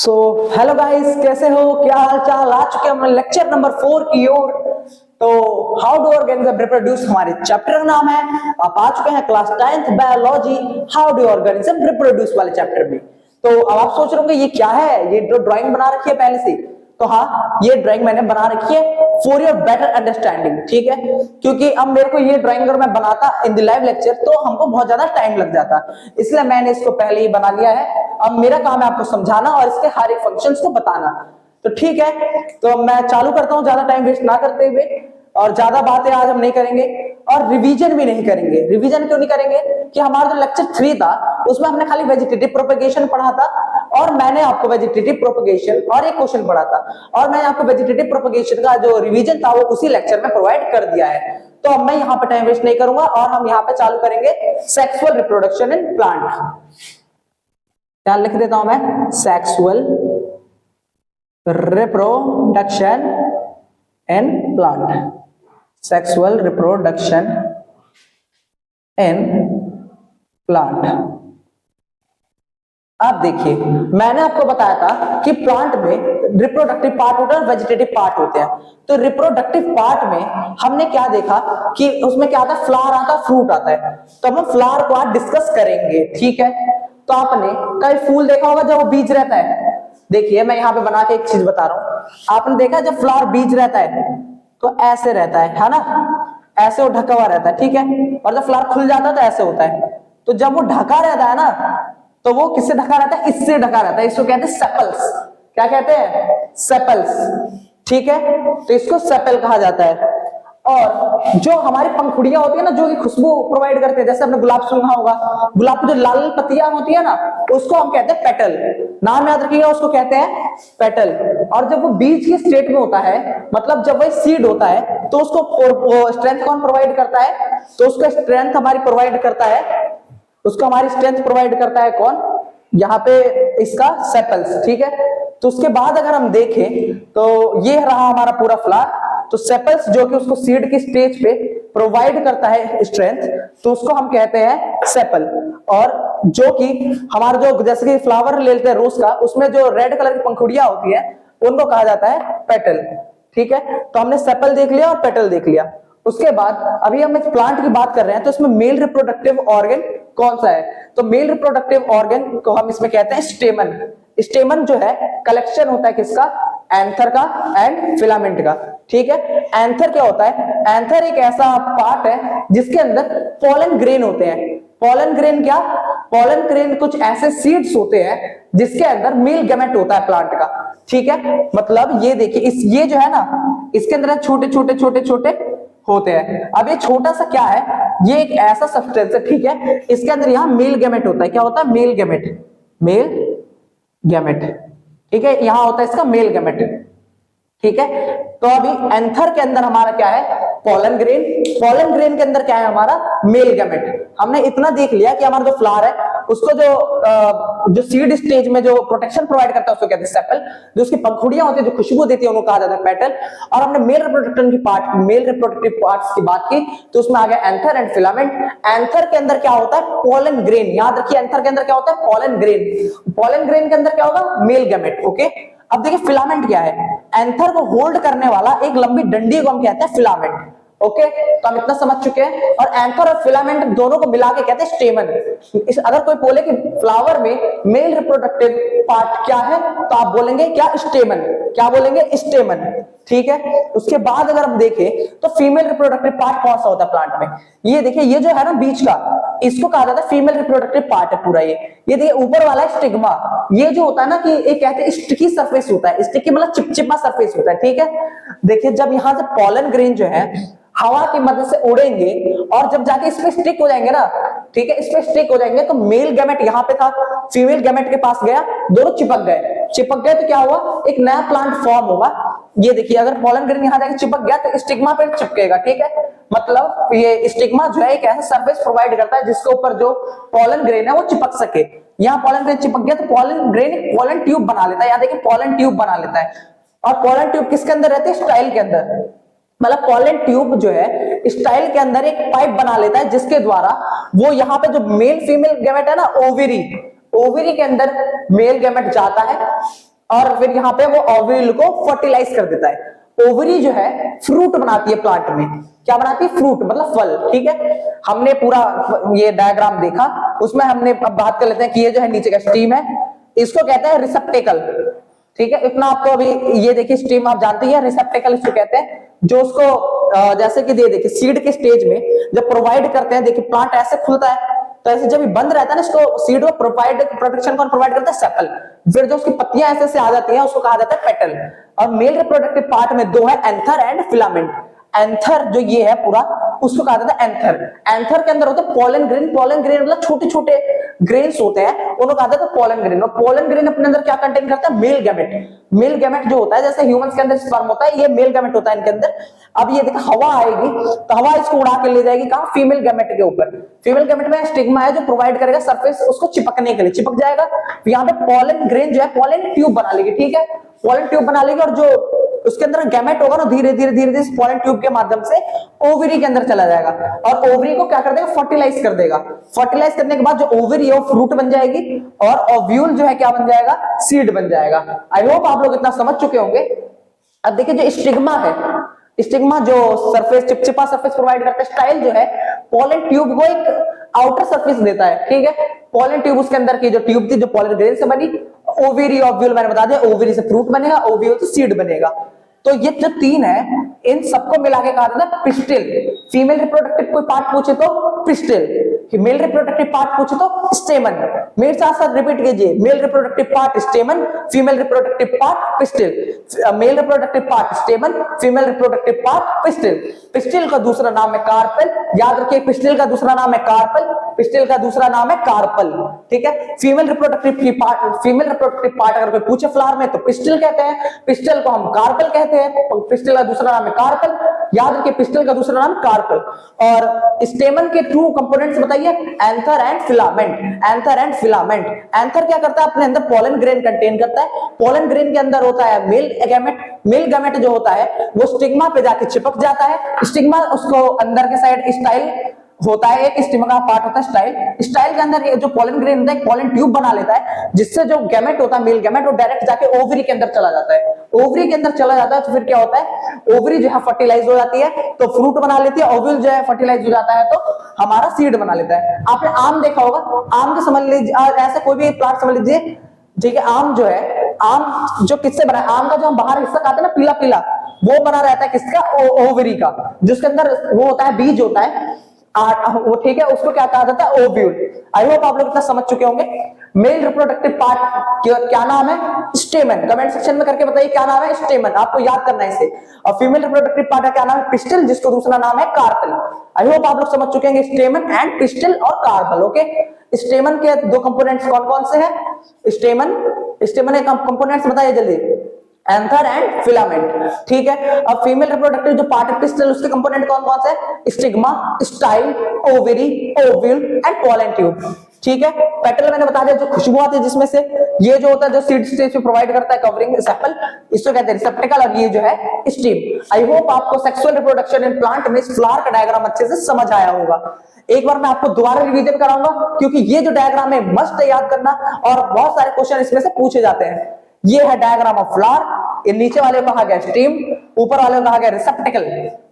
So hello guys, कैसे हो? क्या हाल चाल? आ चुके हम लेक्चर नंबर 4 की ओर। तो हाउ डू ऑर्गेनिज्म रिप्रोड्यूस हमारे चैप्टर का नाम है। आप आ चुके हैं class 10th biology how do organism reproduce वाले चैप्टर में। तो अब आप सोच रहे होंगे ये क्या है, ये जो ड्राइंग बना रखी है पहले से। तो हाँ, ये ड्राइंग मैंने बना रखी है फॉर योर बेटर अंडरस्टैंडिंग, ठीक है। क्योंकि अब मेरे को ये ड्राइंग अगर मैं बनाता इन द लाइव लेक्चर तो हमको बहुत ज्यादा टाइम लग जाता, इसलिए मैंने इसको पहले ही बना लिया है। अब मेरा काम है आपको समझाना और इसके हर एक फंक्शंस को बताना। तो ठीक है, तो मैं चालू करता हूं ज्यादा टाइम वेस्ट ना करते हुए। और ज्यादा बातें आज हम नहीं करेंगे और रिवीजन भी नहीं करेंगे। रिवीजन क्यों नहीं करेंगे कि हमारा जो लेक्चर 3 था उसमें हमने खाली वेजिटेटिव प्रोपेगेशन पढ़ा था और मैंने आपको वेजिटेटिव प्रोपेगेशन और एक क्वेश्चन पढ़ा था और मैंने आपको वेजिटेटिव प्रोपेगेशन का जो रिवीजन था वो उसी लेक्चर में प्रोवाइड कर दिया है। तो अब मैं यहाँ पे टाइम वेस्ट नहीं करूंगा और हम यहाँ पे चालू करेंगे सेक्सुअल रिप्रोडक्शन इन प्लांट। क्या लिख देता हूं मैं? Sexual reproduction in plant. Sexual reproduction in plant. अब देखिए, मैंने आपको बताया था कि प्लांट में रिप्रोडक्टिव पार्ट होता है, वेजिटेटिव पार्ट होते हैं। तो रिप्रोडक्टिव पार्ट में हमने क्या देखा कि उसमें क्या आता है, फ्लावर आता है, फ्रूट आता है। तो हम फ्लावर को आज डिस्कस करेंगे, ठीक है। तो आपने कई फूल देखा होगा जब वो बीज रहता है। देखिए मैं यहाँ पे बना के एक चीज बता रहा हूं। आपने देखा जब फ्लावर बीज रहता है तो ऐसे रहता है ना, ऐसे वो ढका हुआ रहता है, ठीक है। और जब फ्लावर खुल जाता है तो ऐसे होता है। तो जब वो ढका रहता है ना, तो वो किससे ढका रहता है? इससे ढका रहता है। इसको कहते हैं सेपल्स। क्या कहते हैं? सेपल्स, ठीक है। तो इसको सेपल कहा जाता है। और जो हमारी पंखुड़ियां होती है ना, जो कि खुशबू प्रोवाइड करते हैं, जैसे आपने गुलाब सुना होगा, गुलाब की जो लाल पत्तियां होती है ना, उसको हम कहते हैं पेटल। नाम याद रखिएगा, उसको कहते हैं पेटल। और जब वो बीज की स्टेट में होता है, मतलब जब वही सीड होता है, तो उसको स्ट्रेंथ कौन प्रोवाइड करता है? तो उसका स्ट्रेंथ हमारी प्रोवाइड करता है, उसको हमारी स्ट्रेंथ प्रोवाइड करता है कौन? यहाँ पे इसका सेपल्स, ठीक है। तो उसके बाद अगर हम देखें तो ये रहा हमारा पूरा फ्लावर। तो सेपल्स जो कि उसको सीड की स्टेज पे प्रोवाइड करता है स्ट्रेंथ, तो उसको हम कहते हैं सेपल। और जो कि हमारा जो जैसे कि फ्लावर ले लेते हैं रोज का, उसमें जो रेड कलर की पंखुड़ियां होती है उनको कहा जाता है पेटल, ठीक है। तो हमने सेपल देख लिया और पेटल देख लिया। उसके बाद अभी हम इस प्लांट की बात कर रहे हैं, तो इसमें मेल रिप्रोडक्टिव ऑर्गन कौन सा है? तो मेल रिप्रोडक्टिव ऑर्गन को हम इसमें कहते हैं स्टेमन। स्टेमन जो है कलेक्शन होता है किसका? एंथर का एंड फिलामेंट का, ठीक है। एंथर क्या होता है? एंथर एक ऐसा पार्ट है जिसके अंदर पोलन ग्रेन होते हैं। पोलन ग्रेन क्या? पोलन ग्रेन कुछ ऐसे सीड्स होते हैं जिसके अंदर मेल गैमेट होता है प्लांट का, ठीक है। मतलब ये देखिए, ये जो है ना, इसके अंदर छोटे छोटे छोटे छोटे होते हैं। अब ये छोटा सा क्या है? ये एक ऐसा सब्सटेंस है, ठीक है। इसके अंदर यहाँ मेल गैमेट होता है। क्या होता है? मेल गैमेट, मेल गैमेट, ठीक है। यहां होता है इसका मेल गैमेट, ठीक है। तो अभी एंथर के अंदर हमारा क्या है? Pollen grain. पोलन ग्रेन के अंदर क्या है हमारा? Male gamete. हमने इतना देख लिया कि हमारा जो फ्लावर है उसको जो सीड स्टेज में जो प्रोटेक्शन प्रोवाइड करता है उसको कहते हैं सेपल। जो उसकी पंखुड़ियां होती है, जो खुशबू देती है, उनको कहा जाता है पेटल। और हमने मेल रिप्रोडक्टिव पार्ट्स की बात की तो उसमें आ गया एंथर एंड फिलामेंट। एंथर के अंदर क्या होता है? Pollen grain. याद रखिए, एंथर के अंदर क्या होता है? Pollen grain. पोलन ग्रेन के अंदर क्या होगा? Male gamete, okay. अब देखिए फिलामेंट क्या है? एंथर को होल्ड करने वाला एक लंबी डंडी को हम कहते हैं फिलामेंट, ओके। तो हम इतना समझ चुके हैं। और एंथर और फिलामेंट दोनों को मिला के कहते हैं स्टेमन। अगर कोई बोले कि फ्लावर में मेल रिप्रोडक्टिव पार्ट क्या है, तो आप बोलेंगे क्या? स्टेमन। क्या बोलेंगे? स्टेमन, ठीक है। उसके बाद अगर हम देखें तो फीमेल रिप्रोडक्टिव पार्ट कौन सा होता है प्लांट में? ये देखिए, ये जो है ना बीच का, इसको कहा जाता है फीमेल रिप्रोडक्टिव पार्ट है पूरा। ये देखिए ऊपर वाला है स्टिग्मा। ये जो होता है ना कि एक कहते हैं स्टिकी सरफेस होता है। स्टिकी मतलब चिपचिपा सरफेस होता है, ठीक है। देखिए जब यहां से पोलन ग्रेन जो है हवा की मदद से उड़ेंगे और जब जाके इस पे स्टिक हो जाएंगे ना, ठीक है, इस पे स्टिक हो जाएंगे, तो मेल गैमेट यहाँ पे था, फीमेल गैमेट के पास गया, दोनों चिपक गए। चिपक गए तो क्या हुआ? एक नया प्लांट फॉर्म होगा। ये देखिए, अगर पोलन ग्रेन यहाँ जाके चिपक गया तो स्टिग्मा पे चिपकेगा, ठीक है। मतलब ये स्टिग्मा जो है एक ऐसा सरफेस प्रोवाइड करता है जिसके ऊपर जो पोलन ग्रेन है वो चिपक सके। यहाँ पोलन ग्रेन चिपक गया तो पोलन ग्रेन पोलन ट्यूब बना लेता है। यहाँ देखिए पोलन ट्यूब बना लेता है। और पोलन ट्यूब किसके अंदर रहती है? स्टाइल के अंदर। मतलब पोलन ट्यूब जो है स्टाइल के अंदर एक पाइप बना लेता है जिसके द्वारा वो यहाँ पे जो मेल फीमेल गैमेट है ना, ओवरी के अंदर मेल गैमेट जाता है और फिर यहाँ पे वो ओव्यूल को फर्टिलाइज कर देता है। ओवरी जो है फ्रूट बनाती है प्लांट में। क्या बनाती है? फ्रूट मतलब फल। ठीक है, हमने पूरा ये डायग्राम देखा, उसमें हमने अब बात कर लेते हैं कि ये जो है नीचे का स्टीम है, इसको कहते हैं रिसेप्टेकल। ठीक है, इतना आपको अभी ये देखिए स्टीम आप जानते हैं, रिसेप्टेकल इसको कहते हैं, जो उसको जैसे कि देखिए सीड के स्टेज में जब प्रोवाइड करते हैं, देखिए प्लांट ऐसे खुलता है, तो ऐसे जब बंद रहता है ना, इसको सीड को प्रोवाइड प्रोटेक्शन कौन प्रोवाइड करता है? सेपल। फिर जो उसकी पत्तियां ऐसे से आ जाती हैं उसको कहा जाता है पेटल। और मेल रिप्रोडक्टिव पार्ट में दो है, एंथर एंड फिलामेंट। एंथर जो ये है पूरा, उसको कहा जाता है एंथर। एंथर के अंदर होता है पोलन ग्रेन। पोलन ग्रेन मतलब छोटे छोटे ग्रेन्स होते हैं, उनको कहा जाता है पोलन ग्रेन। और पोलन ग्रेन अपने अंदर क्या कंटेन करता है? Male gamete. मेल गैमेट जो होता है, जैसे ह्यूमंस के अंदर स्पर्म होता है, ये मेल गैमेट होता है इनके अंदर। अब ये देखो हवा आएगी तो हवा इसको उड़ा के ले जाएगी कहां? फीमेल गैमेट के ऊपर। फीमेल गैमेट में स्टिग्मा है जो प्रोवाइड करेगा सरफेस उसको चिपकने के लिए, चिपक जाएगा। यहाँ पे पोलन ग्रेन जो है पोलन ट्यूब बना लेगी। ठीक है, पोलन ट्यूब बना लेगी, और जो उसके अंदर गैमेट होगा ना, धीरे धीरे धीरे धीरे पोलन ट्यूब के माध्यम से ओवरी के अंदर चला जाएगा, और ओवरी को क्या कर देगा? फर्टिलाइज कर देगा। फर्टिलाइज करने के बाद जो ओवरी है वो फ्रूट बन जाएगी, और ओव्यूल जो है क्या बन जाएगा? सीड बन जाएगा। आई होप आप लोग इतना समझ चुके होंगे। अब देखिए जो स्टिग्मा है, स्टिग्मा जो सरफेस चिपचिपा सरफेस प्रोवाइड करता है, स्टाइल जो है पोलन ट्यूब को एक आउटर सरफेस देता है। ठीक है, पोलन ट्यूब उसके अंदर की जो ट्यूब थी जो पोलन ग्रेन से बनी, ओवरी ओव्यूल मैंने बता दिया, ओवरी से फ्रूट बनेगा, ओव्यूल से सीड बनेगा। तो ये जो तीन है, इन सबको मिला के कहा जाता है पिस्टिल। फीमेल रिप्रोडक्टिव कोई पार्ट पूछे तो पिस्टिल, मेल रिप्रोडक्टिव पार्ट पूछे तो स्टेमन। मेरे साथ साथ रिपीट कीजिए, male reproductive part स्टेमन, female reproductive part pistil. Male reproductive part स्टेमन, female reproductive part pistil. Pistil का दूसरा नाम है कार्पेल। याद रखिए, पिस्टिल का दूसरा नाम है कार्पेल, पिस्टिल का दूसरा नाम है कार्पल। ठीक है, फीमेल रिप्रोडक्टिव पार्ट अगर कोई पूछे फ्लावर में तो पिस्टिल कहते हैं, पिस्टिल को हम कार्पल कहते हैं। पिस्टिल का दूसरा नाम है कार्पल। याद रखिए, पिस्टिल का दूसरा नाम कार्पल। और स्टेमन के टू कंपोनेंट्स बताइए, anther and filament. Anther and filament. Anther क्या करता है? अपने अंदर पोलन ग्रेन कंटेन करता है। पोलन ग्रेन के अंदर होता है मेल गैमेट। मेल गैमेट जो होता है वो स्टिग्मा पे जाके चिपक जाता है। स्टिग्मा उसको अंदर के साइड स्टाइल होता है, एक स्टिग्मा का पार्ट होता है स्टाइल। स्टाइल के अंदर जो पोलन ग्रेन होता है, पोलन ट्यूब बना लेता है, जिससे जो गैमेट होता है मेल गैमेट वो डायरेक्ट जाके ओवरी के अंदर चला जाता है। ओवरी के अंदर चला जाता है तो फिर क्या होता है? ओवरी जो है फर्टिलाइज हो जाती है तो फ्रूट बना लेती है, ओव्यूल जो है फर्टिलाइज हो जाता है तो हमारा सीड बना लेता है। आपने आम देखा होगा, आम को समझ लीजिए, ऐसे कोई भी प्लांट समझ लीजिए। ठीक है, आम जो है, आम जो किससे बना है? आम का जो हम बाहर हिस्सा खाते हैं ना पीला पीला, वो बना रहता है किसका? ओवरी का, जिसके अंदर वो होता है बीज होता है वो। ठीक है, उसको क्या कहा जाता है? ओव्यूल। आई होप आप लोग इतना समझ चुके होंगे। मेल रिप्रोडक्टिव पार्ट क्या नाम है? स्टेमन। कमेंट सेक्शन में करके बताइए क्या नाम है? स्टेमन। आपको याद करना है इसे। और फीमेल रिप्रोडक्टिव पार्ट का क्या नाम है? पिस्टिल, जिसको दूसरा नाम है कार्पल। आई होप आप लोग समझ चुके हैं स्टेमन एंड पिस्टिल और कार्पल। ओके, स्टेमन के दो कंपोनेंट्स कौन कौन से हैं? स्टेमन के कंपोनेंट्स बताइए जल्दी। Anther and filament. ठीक है, अब फीमेल रिप्रोडक्टिव जो पार्ट है पिस्टिल, उसके कंपोनेंट कौन कौन से? Stigma, style, ovary, ovule and pollen tube. ठीक है, पेटल मैंने बता दिया, जो खुशबू आती है जिसमें से, ये जो होता है जो सीड स्टेज पे प्रोवाइड करता है कवरिंग सेपल, इसको कहते हैं रिसेप्टेकल, और ये जो है स्टीम। आई होप आपको सेक्सुअल रिप्रोडक्शन इन प्लांट में इस फ्लावर का डायग्राम अच्छे से समझ आया होगा। एक बार मैं आपको दोबारा रिवीजन कराऊंगा, क्योंकि ये जो डायग्राम है मस्ट याद करना, और बहुत सारे क्वेश्चन इसमें से पूछे जाते हैं। ये है डायग्राम ऑफ फ्लावर। ये नीचे वाले को कहा गया स्टीम, ऊपर वाले को कहा गया रिसेप्टेकल,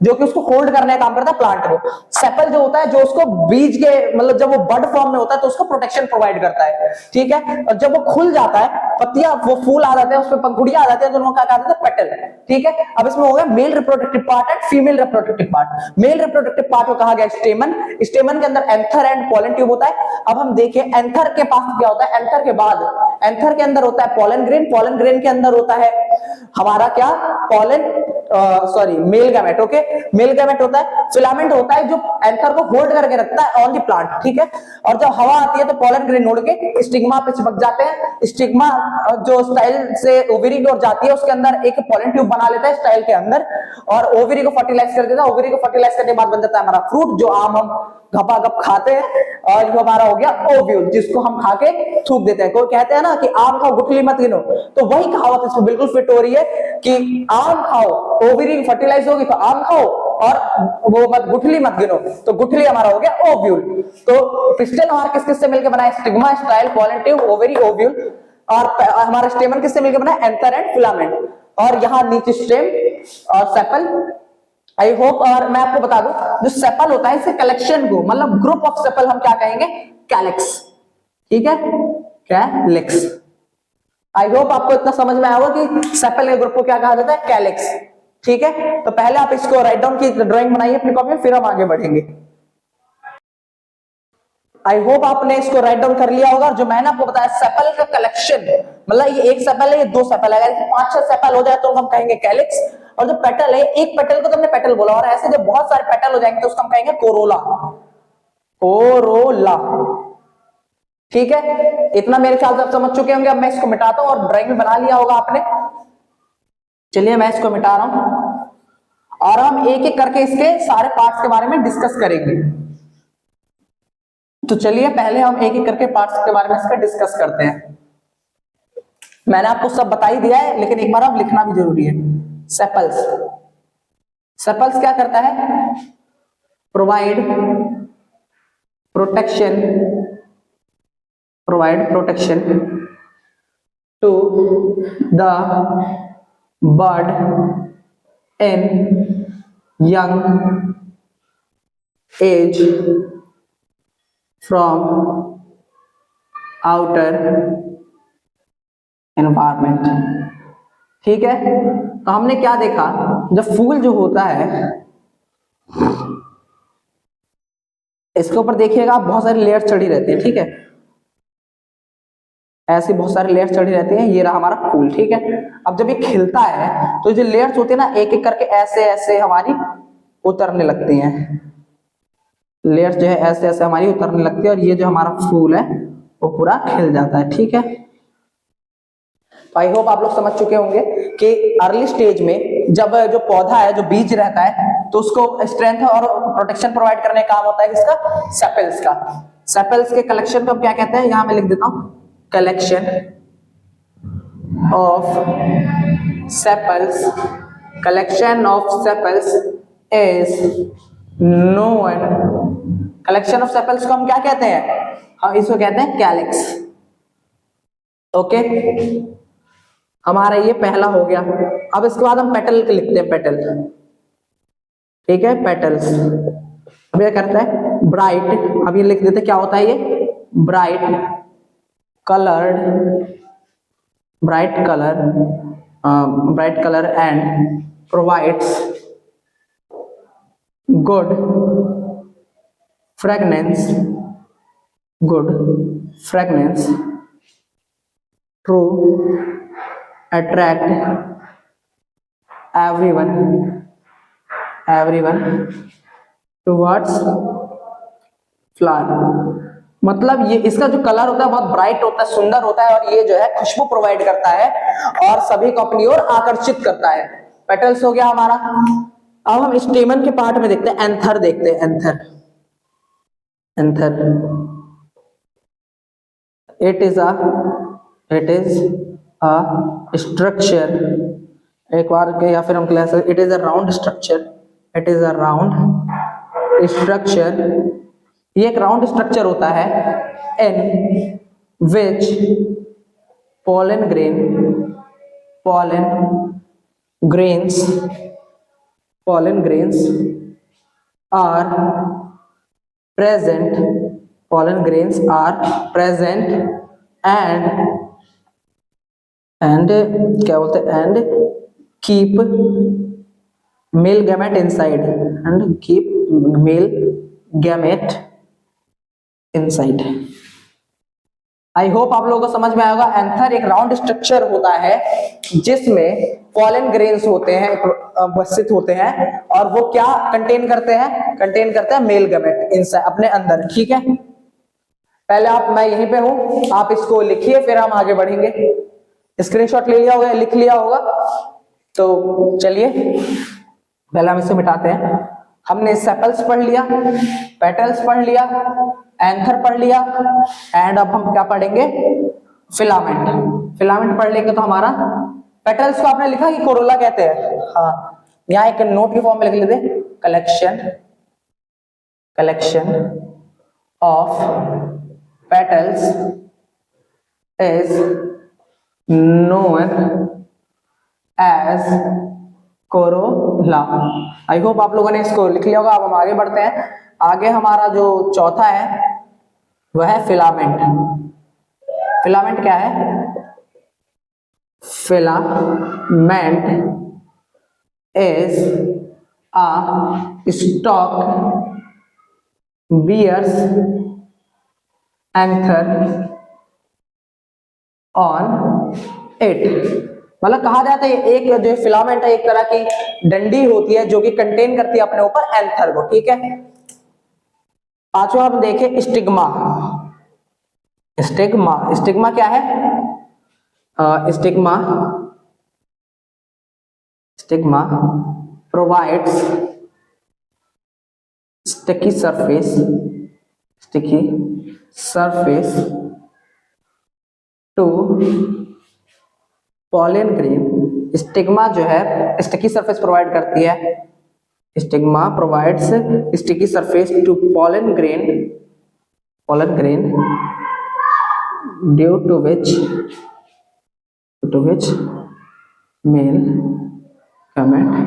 जो कि उसको होल्ड करने का काम करता है प्लांट को। सेपल जो होता है जो उसको बीज के मतलब जब वो बड फॉर्म में होता है तो उसको प्रोटेक्शन प्रोवाइड करता है। ठीक है, और जब वो खुल जाता है, पत्तियां वो फूल आ जाते हैं, उसमें पंखुड़ियां आ जाती है, तो उनको क्या कहा जाता है? पेटल। ठीक है, अब इसमें हो गया male reproductive part and female reproductive part. Male reproductive part को कहा गया स्टेमन। स्टेमन के अंदर एंथर एंड पोलन ट्यूब होता है। अब हम देखिए एंथर के पास क्या होता है? एंथर के बाद एंथर के अंदर होता है पोलन ग्रेन। पोलन ग्रेन के अंदर होता है हमारा क्या? Pollen male gamete. Okay, male gamete होता है। फिलामेंट होता है जो एंथर को होल्ड करके रखता है ऑन द प्लांट। ठीक है, और जब हवा आती है तो पोलन ग्रेन उड़ के स्टिग्मा पे चिपक जाते हैं। स्टिग्मा जो स्टाइल से ओवरी की ओर जाती है, उसके अंदर एक पोलन ट्यूब बना लेता है स्टाइल के अंदर, और ओवरी को फर्टिलाइज कर देता है। ओवरी को फर्टिलाइज करने के बाद बन जाता है हमारा फ्रूट, जो आम हम घपाघप खाते हैं, और ये हमारा हो गया ओव्यूल, जिसको हम खा के थूक देते हैं। कोई कहते हैं ना कि आम खाओ गुठली मत गिनो, तो वही कहावत इसमें बिल्कुल फिट हो रही है कि आम खाओ, ओवरी फर्टिलाइज होगी तो आम खाओ, और वो मत गुठली मत गिनो, तो गुठली हमारा हो गया ओव्यूल। तो पिस्टल हमारा किस किस से मिलकर बना है? Stigma, style, pollen tube, ovary, ovule. और हमारा स्टेमन किससे मिलकर बना है? Anther and filament. और यहाँ नीचे स्टेम और सेपल। I hope. और मैं आपको बता दूं, जो सेपल होता है इसके कलेक्शन को, मतलब ग्रुप ऑफ सेपल हम क्या कहेंगे? कैलिक्स। ठीक है, कैलिक्स। आई होप आपको इतना समझ में आया होगा कि सेपल के ग्रुप को क्या कहा जाता है? कैलिक्स। ठीक है, तो पहले आप इसको राइट डाउन की ड्राइंग बनाइए अपनी कॉपी में, फिर हम आगे बढ़ेंगे। आई होप आपने इसको राइट डाउन कर लिया होगा। जो मैंने आपको बताया सेपल का कलेक्शन, मतलब ये एक सेपल है, ये दो सेपल है, अगर 5-6 सेपल हो जाए तो हम कहेंगे कैलिक्स। और जो पेटल है, एक पेटल को तो हमने पेटल बोला, और ऐसे जब बहुत सारे पेटल हो जाएंगे तो उसको हम कहेंगे कोरोला। कोरोला। ठीक है, इतना मेरे ख्याल से आप समझ चुके होंगे। अब मैं इसको मिटाता हूं, और ड्राइंग में बना लिया होगा आपने। चलिए मैं इसको मिटा रहा हूं और हम एक एक करके इसके सारे पार्ट्स के बारे में डिस्कस करेंगे। तो चलिए पहले हम एक एक करके पार्ट्स के बारे में इसका डिस्कस करते हैं। मैंने आपको सब बता ही दिया है, लेकिन एक बार अब लिखना भी जरूरी है। सेपल्स। सेपल्स क्या करता है? Provide protection to the bird in young age from outer environment. ठीक है, तो हमने क्या देखा, जब फूल जो होता है इसके ऊपर देखिएगा आप, बहुत सारी लेयर चढ़ी रहती है। ठीक है, ऐसी बहुत सारी लेयर्स चढ़ी रहती हैं। ये रहा हमारा फूल। ठीक है, अब जब ये खिलता है तो जो लेयर्स होती है ना, एक एक करके ऐसे ऐसे हमारी उतरने लगती हैं। लेयर्स जो है ऐसे ऐसे हमारी उतरने लगती है, और ये जो हमारा फूल है वो पूरा खिल जाता है। ठीक है, तो आई होप आप लोग समझ चुके होंगे कि अर्ली स्टेज में जब जो पौधा है, जो बीज रहता है, तो उसको स्ट्रेंथ और प्रोटेक्शन प्रोवाइड करने का काम होता है किसका? सेपल्स का। सेपल्स के कलेक्शन को हम क्या कहते हैं? यहां मैं लिख देता हूं, collection of sepals. Collection of sepals is known. Collection of sepals को हम क्या कहते हैं? हम इसको कहते हैं कैलिक्स। ओके, हमारा ये पहला हो गया। अब इसके बाद हम पेटल के लिखते हैं, पेटल। ठीक है, पेटल्स। अब ये करता है ब्राइट। अब ये लिख देते क्या होता है? ये bright colour and provides good fragrance to attract everyone towards flower। मतलब ये इसका जो कलर होता है बहुत ब्राइट होता है, सुंदर होता है, और ये जो है खुशबू प्रोवाइड करता है और सभी को अपनी ओर आकर्षित करता है। पेटल्स हो गया हमारा। अब हम स्टेमन के पार्ट में देखते हैं, एंथर देखते हैं। Anther it is a structure. एक बार के, या फिर हम class, it is a round structure. ये एक राउंड स्ट्रक्चर होता है, इन विच pollen grains are present and क्या बोलते हैं, and keep male gamete inside। I hope आप लोगों को समझ में आएगा। एंथर एक राउंड स्ट्रक्चर होता है जिसमें पॉलन ग्रेन्स होते हैं, उपस्थित होते हैं, और वो क्या कंटेन करते हैं? मेल गैमेट इनसाइड, अपने अंदर। ठीक है, पहले मैं यहीं पे हूं, आप इसको लिखिए, फिर हम आगे बढ़ेंगे। स्क्रीनशॉट ले लिया होगा, लिख लिया होगा, तो चलिए पहले हम इसे मिटाते हैं। हमने सेपल्स पढ़ लिया, पेटल्स पढ़ लिया, एंथर पढ़ लिया, एंड अब हम क्या पढ़ेंगे? फिलामेंट पढ़ लेंगे। तो हमारा पेटल्स को आपने लिखा कि कोरोला कहते हैं। हाँ, यहाँ एक नोट की फॉर्म में लिख लेते, collection of petals is known as Corolla. I hope आप लोगों ने इसको लिख लिया होगा। अब हम आगे बढ़ते हैं। आगे हमारा जो चौथा है वह है फिलामेंट। फिलामेंट क्या है? Filament is a stalk bears anther on it। मतलब कहा जाता है एक जो फिलामेंट है एक तरह की डंडी होती है जो कि कंटेन करती है अपने ऊपर एंथर को। ठीक है। पांचवा आप देखें स्टिग्मा। स्टिग्मा स्टिग्मा क्या है? Stigma stigma provides sticky surface to pollen grain। Stigma जो है स्टिकी सरफेस प्रोवाइड करती है। Stigma provides sticky surface to pollen grain due to which male gamete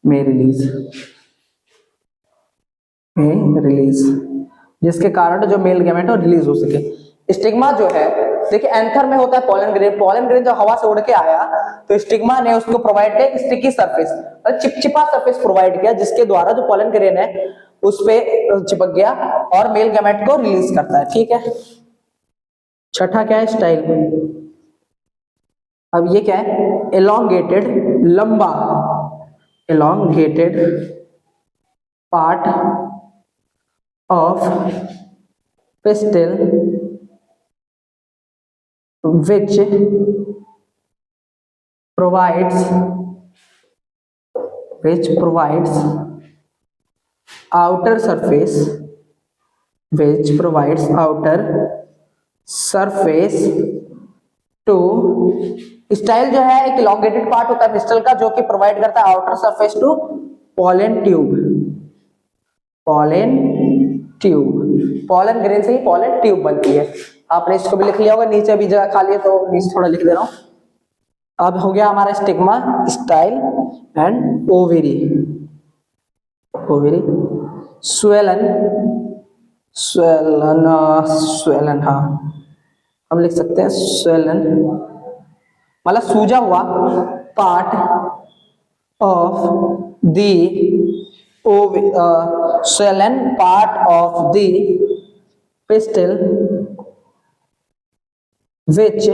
may release जिसके कारण जो मेल गैमेट है रिलीज हो सके। स्टिग्मा जो है देखिए एंथर में होता है पोलन ग्रेन जब हवा से उड़ के आया तो स्टिग्मा ने उसको प्रोवाइड किया स्टिकी सरफेस, चिपचिपा सरफेस प्रोवाइड किया जिसके द्वारा जो पोलन ग्रेन है उस पे चिपक गया और मेल गैमेट को रिलीज करता है। ठीक है। छठा क्या है? स्टाइल। अब ये क्या है? एलोंगेटेड लंबा elongated part of pistil which provides outer surface to style जो है एक elongated पार्ट होता है पिस्टल का जो कि प्रोवाइड करता है outer surface to pollen pollen grain से ही pollen ट्यूब बनती है। आपने इसको भी लिख लिया होगा, नीचे भी जगह खाली है तो नीचे थोड़ा लिख दे रहा हूं। अब हो गया हमारा stigma, style and ovary. Swollen हाँ हम लिख सकते हैं स्वेलन मतलब सूजा हुआ part of the swollen part of the pistil which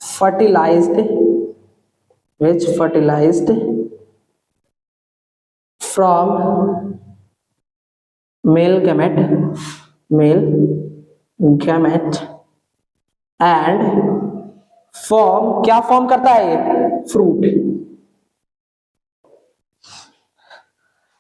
fertilized from male gamete and क्या फॉर्म करता है ये? फ्रूट।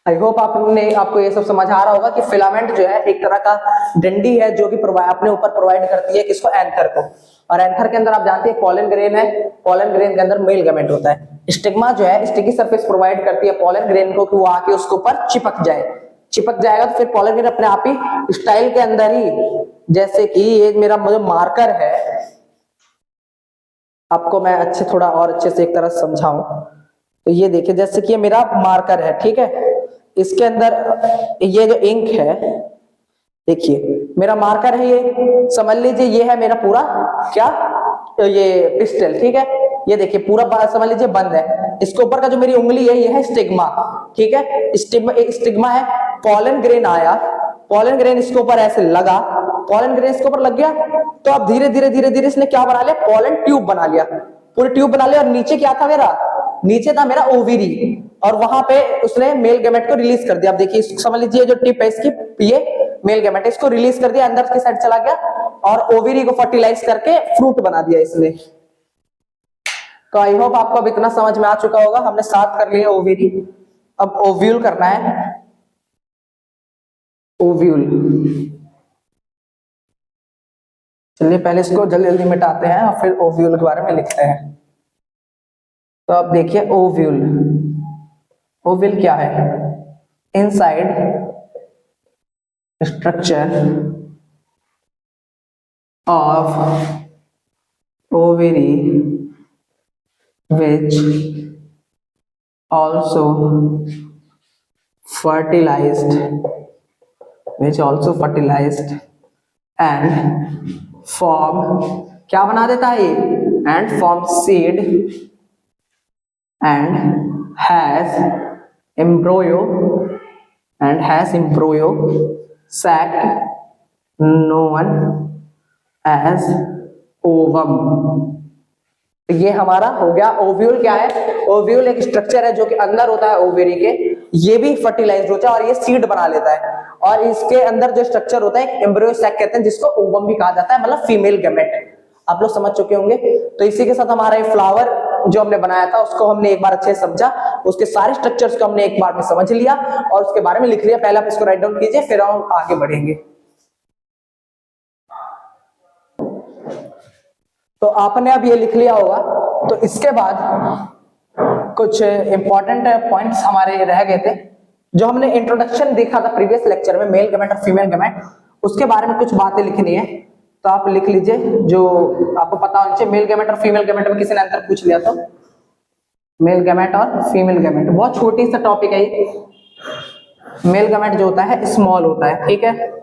आई होप आपको ये सब समझ आ रहा होगा कि फिलामेंट जो है एक तरह का डंडी है जो कि अपने ऊपर प्रोवाइड करती है किसको? एंथर को। और एंथर के अंदर आप जानते हैं पोलन ग्रेन है, पोलन ग्रेन के अंदर मेल गैमेट होता है। स्टिग्मा जो है स्टिकी सरफेस प्रोवाइड करती है पोलन ग्रेन को कि वो आके उसके ऊपर चिपक जाएगा तो फिर पोलन ग्रेन अपने आप ही स्टाइल के अंदर ही, जैसे कि ये मेरा जो मार्कर है, आपको मैं थोड़ा और अच्छे से एक तरह समझाऊं तो ये देखिए जैसे कि ये मेरा मार्कर है। ठीक है। इसके अंदर ये जो इंक है देखिए मेरा मार्कर है, ये समझ लीजिए ये है मेरा पूरा क्या ये पिस्टल। ठीक है। ये देखिए पूरा समझ लीजिए बंद है। इसके ऊपर का जो मेरी उंगली है ये है स्टिग्मा। ठीक है। स्टिग्मा है, पोलन ग्रेन आया, पोलन ग्रेन इसके ऊपर ऐसे लगा, पोलन ग्रेन इसके ऊपर लग गया तो अब धीरे धीरे इसने क्या बना लिया? पोलन ट्यूब बना लिया, पूरी ट्यूब बना लिया। और नीचे क्या था मेरा? नीचे था मेरा ओवेरी और वहां पे उसने मेल गैमेट को रिलीज कर दिया। अब देखिए समझ लीजिए जो टिप है इसकी ये मेल गैमेट है, इसको रिलीज कर दिया, अंदर की साइड चला गया और ओवेरी को फर्टिलाइज करके फ्रूट बना दिया इसने। तो आई होप आपको अब इतना समझ में आ चुका होगा। हमने 7 कर लिए ओवेरी, अब ओव्यूल करना है। ओव्यूल, चलिए पहले इसको जल्दी जल्दी मिटाते हैं और फिर ओव्यूल के बारे में लिखते हैं। तो अब देखिए ओव्यूल, ओव्यूल क्या है? Inside structure of ovary which also fertilized and form, क्या बना देता है ये, and form seed and has embryo sac known as ovum। ये हमारा हो गया ओव्यूल। क्या है ओव्यूल? एक स्ट्रक्चर है जो कि अंदर होता है ओवेरी के, ये भी फर्टिलाइज्ड होता है और ये सीड बना लेता है, और इसके अंदर जो स्ट्रक्चर होता है एम्ब्रियो सैक कहते हैं, जिसको ओवम भी कहा जाता है, मतलब फीमेल गैमेट। आप लोग समझ चुके होंगे। तो इसी के साथ हमारा ये फ्लावर जो हमने बनाया था उसको हमने एक बार अच्छे से समझा, उसके सारे स्ट्रक्चर्स को हमने एक बार में समझ लिया और उसके बारे में लिख लिया। पहले आप इसको राइट डाउन कीजिए, फिर हम आगे बढ़ेंगे। तो आपने अब ये लिख लिया होगा। तो इसके बाद कुछ इंपॉर्टेंट पॉइंट्स हमारे रह गए थे जो हमने इंट्रोडक्शन देखा था प्रीवियस लेक्चर में, मेल गैमेट और फीमेल गैमेट, उसके बारे में कुछ बातें लिखनी है। तो आप लिख लीजिए जो आपको पता होना चाहिए। मेल गैमेट और फीमेल गैमेट में किसी ने आंसर पूछ लिया तो मेल गैमेट और फीमेल गैमेट बहुत छोटी सा टॉपिक है ये। मेल गैमेट जो होता है स्मॉल होता है, ठीक है।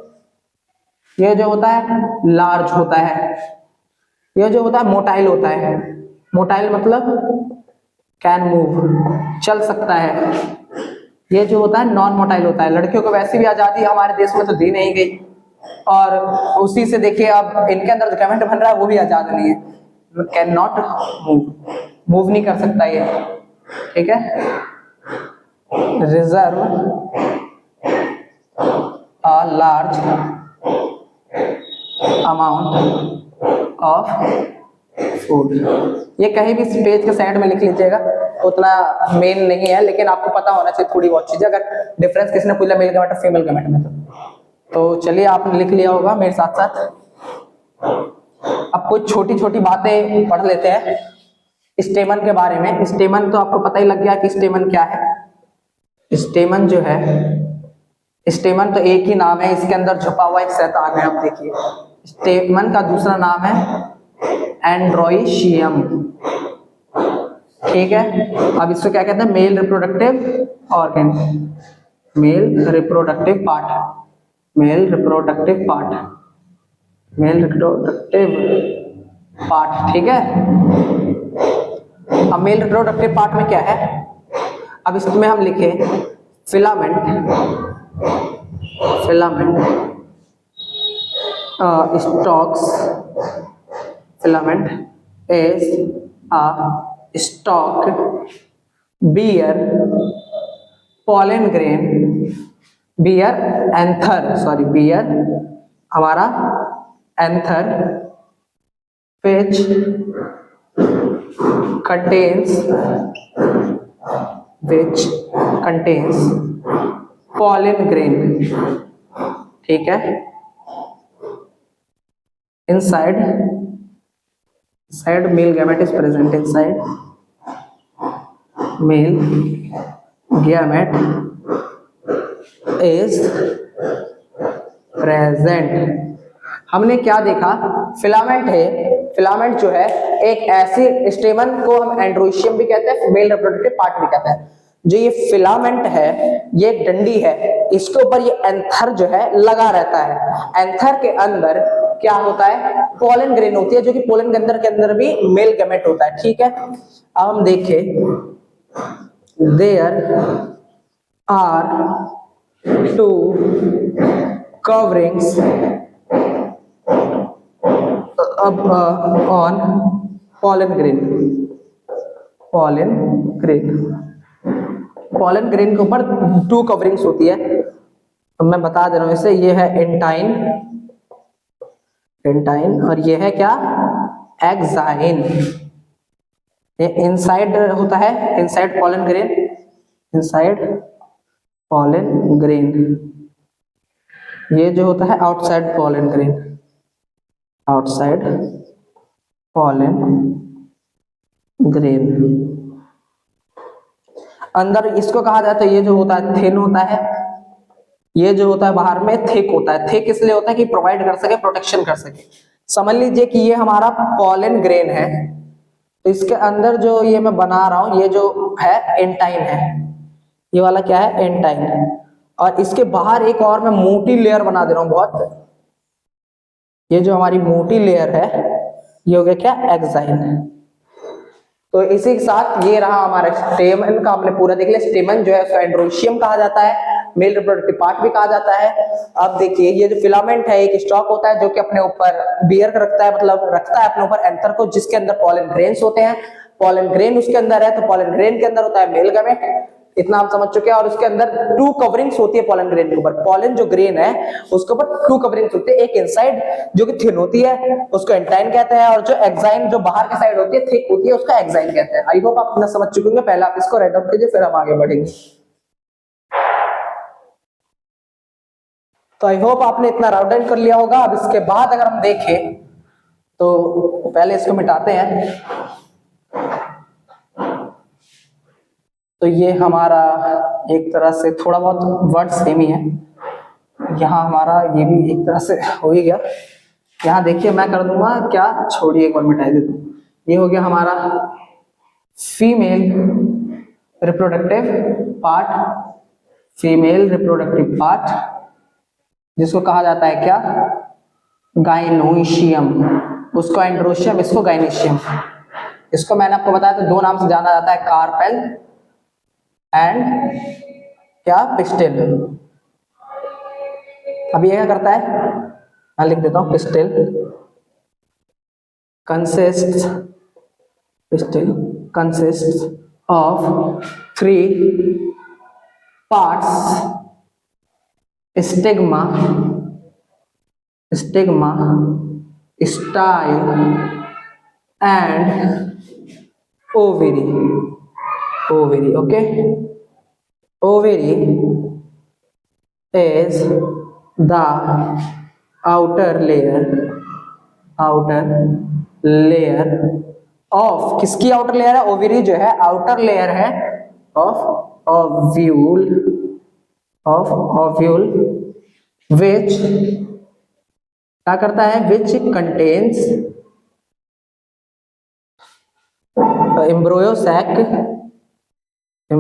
ये जो होता है लार्ज होता है। ये जो होता है मोटाइल होता है। मोटाइल मतलब कैन मूव, चल सकता है। ये जो होता है नॉन मोटाइल होता है। लड़कियों को वैसे भी आजादी हमारे देश में तो दी नहीं गई, और उसी से देखिए अब इनके अंदर जो गैमेट बन रहा है वो भी आजाद नहीं है, कैन नॉट मूव नहीं कर सकता ये, ठीक है। Reserve a large amount of food. ये कहीं भी पेज के साइड में लिख लीजिएगा, उतना मेन नहीं है, लेकिन आपको पता होना चाहिए थोड़ी बहुत चीजें। अगर डिफरेंस किसी ने पूछा मेल गैमेट और फीमेल गैमेट में तो चलिए आपने लिख लिया होगा मेरे साथ साथ। अब कुछ छोटी छोटी बातें पढ़ लेते हैं स्टेमन के बारे में। स्टेमन तो आपको पता ही लग गया कि स्टेमन क्या है। स्टेमन जो है, स्टेमन तो एक ही नाम है, इसके अंदर छुपा हुआ एक शैतान है। अब देखिए स्टेमन का दूसरा नाम है एंड्रोइशियम, ठीक है। अब इसको क्या कहते हैं? Male reproductive organ, male reproductive part, male reproductive part, male reproductive part, ठीक है। अब मेल रिप्रोडक्टिव पार्ट में क्या है? अब इसमें हम लिखे filament, filament stalks, filament is a stalk bear pollen grain, bear anther, sorry bear हमारा anther which contains pollen grain, ठीक है। inside male gamete is present, inside male gamete is present। हमने क्या देखा? फिलामेंट है। फिलामेंट जो है एक ऐसी स्टेमन को हम एंड्रोइशियम भी कहते हैं, मेल रिप्रोडक्टिव पार्ट भी कहते हैं। जो ये फिलामेंट है ये एक डंडी है, इसके ऊपर ये एंथर जो है लगा रहता है। एंथर के अंदर क्या होता है? पोलन ग्रेन होती है, जो कि पोलन के अंदर भी मेल गैमेट होता है, ठीक है। अब हम देखें there are two coverings on pollen grain, pollen grain, pollen grain के ऊपर 2 कवरिंग्स होती है। तो मैं बता दे रहा हूं इसे, ये है एंटाइन, एंटाइन, और ये है क्या? एक्साइन। ये इनसाइड होता है, inside pollen grain, inside pollen grain. ये जो होता है outside pollen grain, outside pollen grain. अंदर इसको कहा जाता है, ये जो होता है थिन होता है, ये जो होता है बाहर में थिक होता है। थिक इसलिए होता है कि प्रोवाइड कर सके, प्रोटेक्शन कर सके। समझ लीजिए कि ये हमारा पॉलन ग्रेन है, तो इसके अंदर जो ये मैं बना रहा हूं ये जो है एंटाइन है, ये वाला क्या है एंटाइन, और इसके बाहर एक और मैं मोटी लेयर बना दे रहा हूं बहुत, ये जो हमारी मोटी लेयर है ये हो गया क्या एक्साइन। तो इसी के साथ ये रहा हमारा स्टेमन का, हमने पूरा देख लिया। स्टेमन जो है उसको एंड्रोशियम कहा जाता है, मेल रिप्रोडक्टिव पार्ट भी कहा जाता है। अब देखिए ये जो फिलामेंट है एक स्टॉक होता है जो कि अपने ऊपर बियर रखता है, मतलब रखता है अपने ऊपर एंथर को, जिसके अंदर पॉलन ग्रेन्स होते हैं। पॉलन ग्रेन उसके अंदर है, तो पॉलन ग्रेन के अंदर होता है मेल गैमेट, इतना हम समझ चुके हैं। और उसके अंदर 2 कवरिंग्स होती है पॉलन ग्रेन के ऊपर। पॉलन जो ग्रेन है उसके ऊपर 2 कवरिंग्स होती है, एक इनसाइड जो कि थिन होती है उसको एंटाइन कहते हैं, और जो एक्साइन जो बाहर के साइड होती है थिक होती है उसको एक्साइन कहते हैं। आई होप आप इतना समझ चुके होंगे। पहले आप इसको राइट आउट कीजिए फिर हम आगे बढ़ेंगे। तो आई होप आपने इतना राउट डाउन कर लिया होगा। अब इसके बाद अगर हम देखें तो पहले इसको मिटाते हैं। तो ये हमारा एक तरह से थोड़ा बहुत वर्ड सेम ही है, यहाँ हमारा ये भी एक तरह से हो ही गया। यहाँ देखिए मैं कर दूंगा क्या, छोड़िए एक बार मिटा देता हूँ। ये हो गया हमारा female reproductive part, female reproductive part जिसको कहा जाता है क्या गाइनोशियम, उसको एंड्रोशियम, इसको गाइनोशियम। इसको मैंने आपको बताया तो 2 नाम से जाना जाता है, कार्पेल एंड क्या पिस्टिल। अब ये क्या करता है, मैं लिख देता हूं pistil consist of 3 parts, stigma, style and ovary. Okay, ovary is the outer layer of, किसकी आउटर लेयर है, ओवेरी जो है आउटर लेयर है ऑफ ओव्यूल which क्या करता है, which contains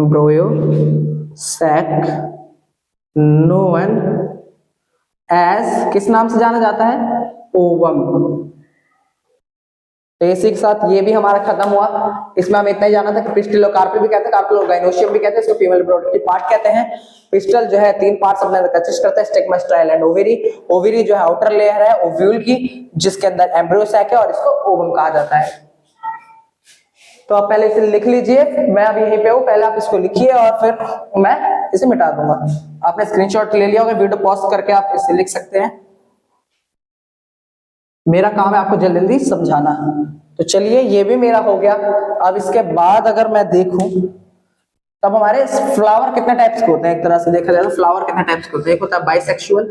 embryo sac known as, किस नाम से जाना जाता है, ओवम। तो इसी के साथ ये भी हमारा खत्म हुआ। इसमें हमें इतना ही जाना था कि पिस्टल और कार्पेल भी कहते हैं, कार्पेल और गाइनोशियम भी कहते हैं, इसको फीमेल रिप्रोडक्टिव पार्ट कहते हैं। पिस्टल जो है 3 पार्ट्स अपने अंदर कंसिस्ट करता है, stigma, style and ovary. Ovary जो है आउटर लेयर है ओव्यूल की, जिसके अंदर एम्ब्रियो सैक है और इसको ओवम कहा जाता है। तो आप पहले इसे लिख लीजिए, मैं अभी यहीं पे हूं, पहले आप इसको लिखिए और फिर मैं इसे मिटा दूंगा। आपने स्क्रीनशॉट ले लिया होगा, वीडियो पॉज करके आप इसे लिख सकते हैं। मेरा काम है आपको जल्दी जल्दी समझाना। तो चलिए ये भी मेरा हो गया। अब इसके बाद अगर मैं देखूं तब हमारे फ्लावर कितने टाइप्स के होते हैं, एक तरह से देखा जाए तो फ्लावर कितने टाइप्स के होते हैं। एक होता है बाइसेक्सुअल,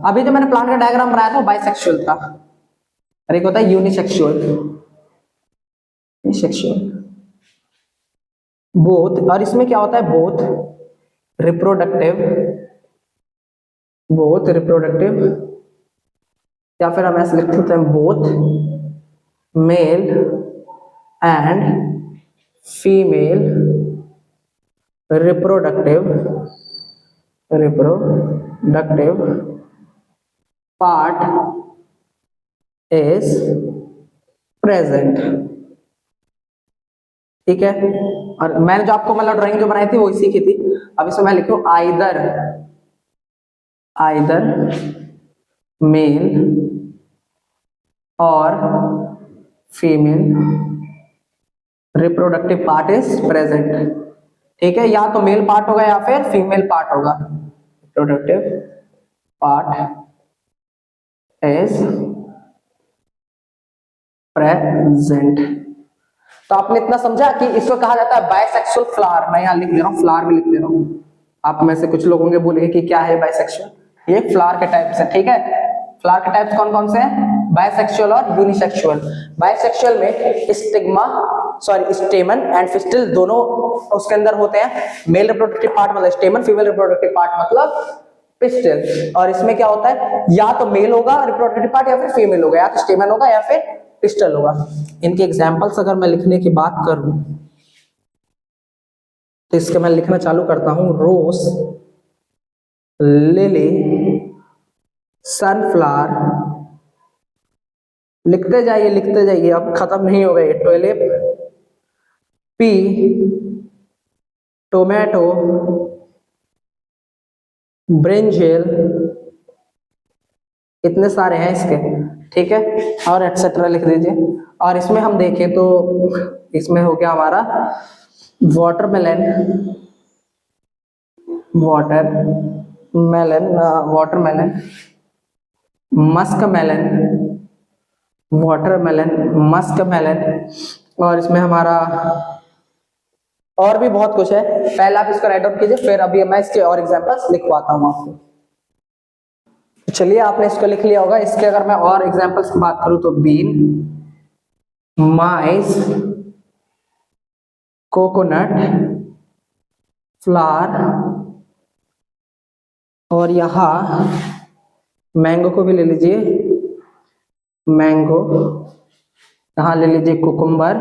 अभी जो मैंने प्लांट का डायग्राम बनाया था वो बाइसेक्सुअल था, और एक होता है यूनिसेक्सुअल, बोथ। और इसमें क्या होता है, बोथ रिप्रोडक्टिव, या फिर हम ऐसे लिख सकते हैं both male and female reproductive part is present. ठीक है, और मैंने जो आपको मतलब ड्राइंग जो बनाई थी वो इसी की थी। अब इसमें मैं लिखूं आइदर मेल और female reproductive part is present. ठीक है, या तो मेल पार्ट होगा या फिर फीमेल पार्ट होगा। Reproductive part is present. तो आपने इतना समझा कि इसको कहा जाता है बाइसेक्सुअल फ्लावर। मैं यहाँ लिख ले रहा हूँ, फ्लावर भी लिख ले रहा हूँ। आप में से कुछ लोग होंगे बोलेंगे कि क्या है बाइसेक्सुअल, ये फ्लावर के टाइप्स है। ठीक है, फ्लावर के टाइप्स कौन कौन से हैं, बाइसेक्सुअल और यूनिसेक्सुअल। बाइसेक्सुअल में स्टेमन एंड फिस्टल दोनों उसके अंदर होते हैं। मेल रिप्रोडक्टिव पार्ट मतलब स्टेमन, फीमेल रिप्रोडक्टिव पार्ट मतलब पिस्टल। और इसमें क्या होता है, या तो मेल होगा रिप्रोडक्टिव पार्ट या फिर फीमेल होगा, या तो स्टेमन होगा या फिर पिस्टल होगा। इनके एग्जांपल्स अगर मैं लिखने की बात करूं तो इसके मैं लिखना चालू करता हूं, रोज, लिली, सनफ्लावर, लिखते जाइए, अब खत्म नहीं हो गए। टुलिप, पी, टोमेटो, ब्रिंजल, इतने सारे हैं इसके, ठीक है, और एटसेट्रा लिख दीजिए। और इसमें हम देखें तो इसमें हो गया हमारा वाटरमेलन, वाटरमेलन, मस्कमेलन, और इसमें हमारा और भी बहुत कुछ है। पहले आप इसको राइट डाउन कीजिए, फिर अभी मैं इसके और एग्जांपल्स लिखवाता हूं आपको। चलिए, आपने इसको लिख लिया होगा। इसके अगर मैं और एग्जांपल्स की बात करूं तो बीन, माइस, कोकोनट, फ्लावर, और यहां मैंगो को भी ले लीजिए, मैंगो, यहां ले लीजिए कुकुम्बर,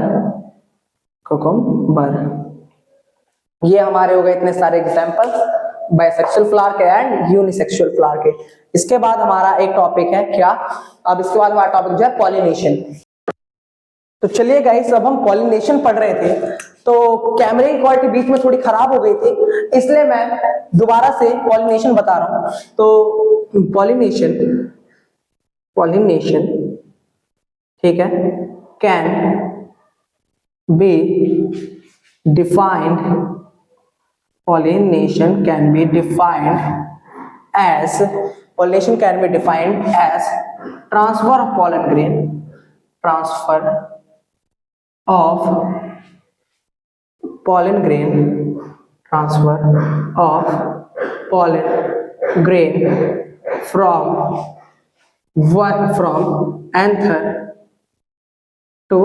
ये हमारे हो गए इतने सारे एग्जांपल्स बाइसेक्सुअल फ्लावर के एंड यूनिसेक्सुअल फ्लावर के। इसके बाद हमारा एक टॉपिक है क्या, अब इसके बाद हमारा टॉपिक जो है पॉलिनेशन। तो चलिए गाइस, अब हम पॉलिनेशन पढ़ रहे थे तो कैमरे की क्वालिटी बीच में थोड़ी खराब हो गई थी, इसलिए मैं दोबारा से पॉलिनेशन बता रहा हूं। तो पॉलिनेशन, ठीक है, can be defined, pollination can be defined as transfer of pollen grain, transfer of pollen grain from anther to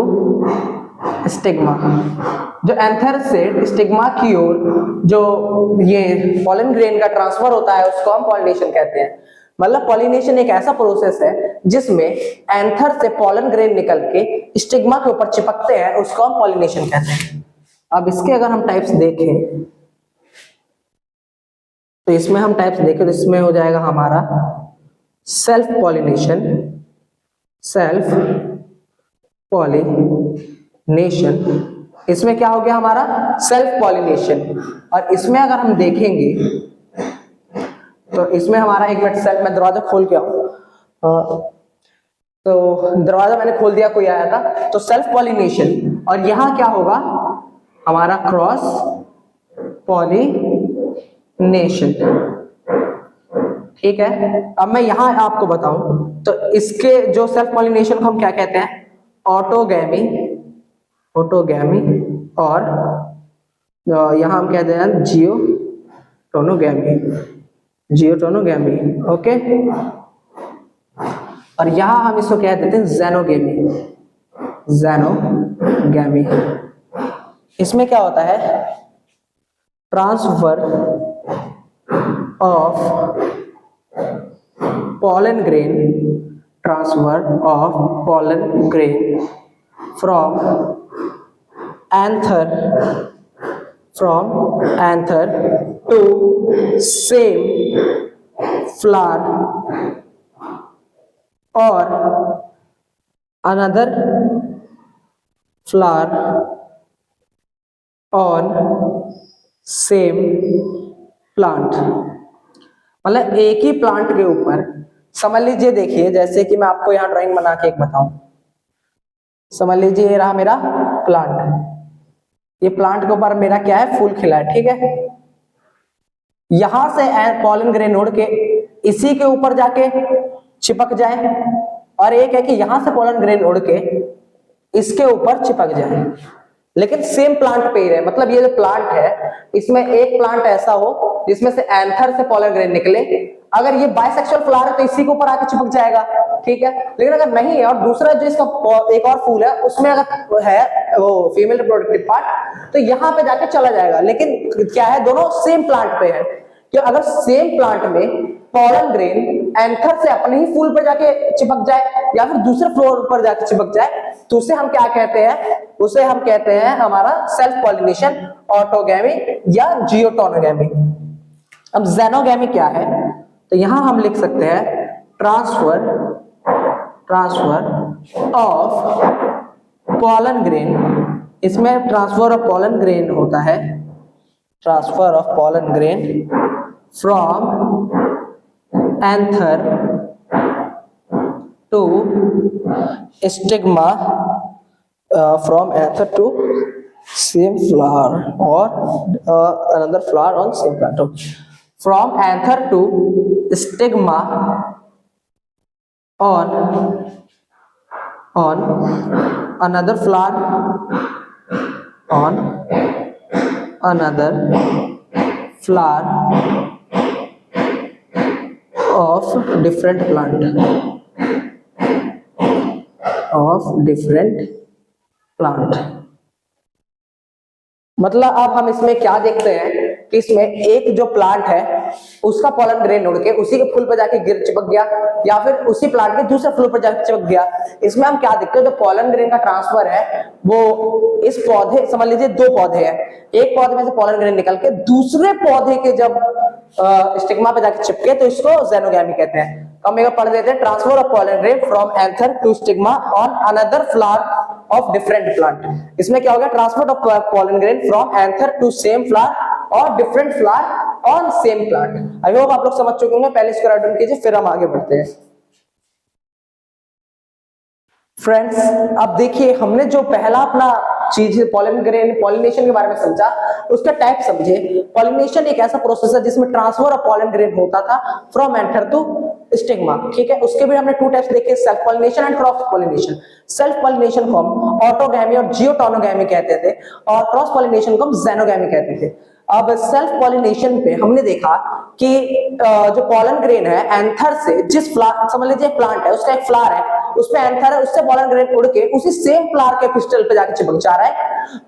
stigma. जो एंथर से स्टिग्मा की ओर जो ये पॉलन ग्रेन का ट्रांसफर होता है उसको हम पॉलिनेशन कहते हैं। मतलब पॉलिनेशन एक ऐसा प्रोसेस है जिसमें एंथर से पॉलन ग्रेन निकल के स्टिग्मा के ऊपर चिपकते हैं, उसको हम पॉलिनेशन कहते हैं। अब इसके अगर हम टाइप्स देखें तो इसमें तो इसमें हो जाएगा हमारा सेल्फ पॉलिनेशन, इसमें क्या हो गया हमारा सेल्फ पॉलिनेशन। और इसमें अगर हम देखेंगे तो इसमें हमारा, एक मिनट सेल्फ, मैं दरवाजा खोल के आऊं, तो दरवाजा मैंने खोल दिया, कोई आया था, तो सेल्फ पॉलिनेशन। और यहां क्या होगा हमारा क्रॉस पॉलिनेशन, ठीक है। अब मैं यहां आपको बताऊं तो इसके जो सेल्फ पॉलिनेशन को हम क्या कहते हैं, ऑटोगैमी, और यहां हम कहते हैं जियोटोनोगैमी, ओके। और यहां हम इसको कह देते हैं ज़ेनोगैमी। इसमें क्या होता है, transfer of pollen grain from anther to same flower or another flower on same plant। मतलब एक ही प्लांट के ऊपर, समझ लीजिए, देखिए जैसे कि मैं आपको यहाँ ड्राइंग बना के एक बताऊं, समझ लीजिए ये रहा मेरा प्लांट, ये प्लांट के ऊपर मेरा क्या है, फूल खिला है, ठीक है। यहां से पॉलन ग्रेन उड़ के इसी के ऊपर जाके चिपक जाए, और एक है कि यहां से पॉलन ग्रेन उड़ के इसके ऊपर चिपक जाए, लेकिन सेम प्लांट पे ही रहे। मतलब ये जो प्लांट है इसमें एक प्लांट ऐसा हो जिसमें से एंथर से पॉलन ग्रेन निकले, अगर ये बाइसेक्सुअल फ्लावर है तो इसी के ऊपर आके चिपक जाएगा, ठीक है। लेकिन अगर नहीं है और दूसरा जो इसका एक और फूल है उसमें अगर है वो फीमेल रिप्रोडक्टिव पार्ट, तो यहां पे जाके चला जाएगा। लेकिन क्या है, दोनों सेम प्लांट पे है, कि अगर सेम प्लांट में पॉलन ग्रेन एंथर से अपने ही फूल पर जाके चिपक जाए या फिर दूसरे फ्लोर पर जाके चिपक जाए तो उसे हम क्या कहते हैं, उसे हम कहते हैं हमारा सेल्फ पॉलिनेशन, ऑटोगैमी या जियोटोनोगैमी। अब ज़ेनोगैमी क्या है, तो यहां हम लिख सकते हैं ट्रांसफर ऑफ पॉलन ग्रेन, इसमें ट्रांसफर ऑफ पॉलन ग्रेन होता है, transfer of pollen grain from anther to stigma, from anther to same flower और another flower on same plant, from anther to stigma on another flower, on another flower of different plant, of different plant। मतलब अब हम इसमें क्या देखते हैं कि इसमें एक जो प्लांट है उसका पॉलन ग्रेन उड़ के उसी के फूल पर जाके गिर चिपक गया या फिर उसी प्लांट के दूसरे फूल पर जाके चिपक गया। इसमें हम क्या देखते हैं, जो पॉलन ग्रेन का ट्रांसफर है वो इस पौधे, समझ लीजिए दो पौधे हैं, एक पौधे में से पॉलन ग्रेन निकल के दूसरे पौधे के जब स्टिग्मा पे जाके चिपके तो इसको ज़ेनोगैमी कहते हैं। हम एक पढ़ देते हैं, transfer of pollen grain from anther to stigma on another flower of different plant. इसमें क्या हो गया, transfer of pollen grain from anther to same flower और different flower on same plant. I hope आप लोग समझ चुके होंगे, पहले इसको राइट डाउन कीजिए फिर हम आगे बढ़ते हैं। फ्रेंड्स अब देखिए हमने जो पहला अपना चीज पॉलन ग्रेन पॉलिनेशन के बारे में समझा, उसका टाइप समझे। पॉलिनेशन एक ऐसा प्रोसेस है जिसमें ट्रांसफर ऑफ पॉलन ग्रेन होता था फ्रॉम एंथर टू स्टिग्मा, ठीक है। उसके भी हमने टू टाइप्स देखे, self pollination and cross pollination. Self pollination को हम ऑटोगैमी और जियोटोनोगैमी कहते थे और क्रॉस पॉलिनेशन को हम ज़ेनोगैमी कहते थे। अब सेल्फ पॉलिनेशन पे हमने देखा कि जो पॉलन ग्रेन है एंथर से, जिस फ्लावर, समझ लीजिए प्लांट है उसका एक फ्लावर है, उसपे एंथर है, उससे पॉलन ग्रेन उड़ के उसी सेम फ्लावर के पिस्टल पे जाके चिपक जा रहा है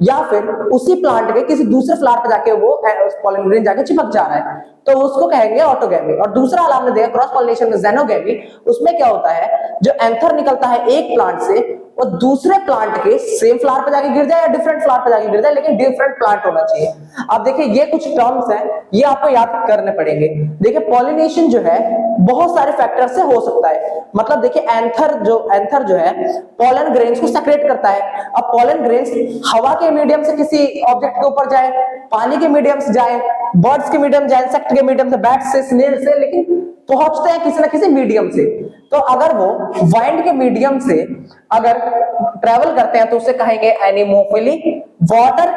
या फिर उसी प्लांट के किसी दूसरे फ्लावर पे जाके वो पॉलन ग्रेन जाके चिपक जा रहा है, तो उसको कहेंगे ऑटोगैमी। और दूसरा वाला हमने देखा क्रॉस पॉलिनेशन में ज़ेनोगैमी, उसमें क्या होता है, जो एंथर निकलता है एक प्लांट से वो दूसरे प्लांट के सेम फ्लावर पे जाके गिर जाए या डिफरेंट फ्लावर पे जाके गिर जाए, लेकिन डिफरेंट प्लांट होना चाहिए। अब देखिए ये कुछ टर्म्स हैं, ये आपको याद करने पड़ेंगे। देखिए पॉलिनेशन जो है बहुत सारे फैक्टर से हो सकता है। मतलब देखिए एंथर जो है पॉलन ग्रेन्स को सेक्रेट करता है। अब पॉलन ग्रेन्स हवा के मीडियम से किसी ऑब्जेक्ट के ऊपर जाए, पानी के मीडियम से जाए, बर्ड्स के मीडियम जाए, इंसेक्ट के मीडियम से, बैट से, स्नेल से, लेकिन पहुंचते हैं किसी ना किसी मीडियम से। तो अगर वो वाइंड के मीडियम से अगर ट्रेवल करते हैं तो उसे कहेंगे एनिमोफिली। वाटर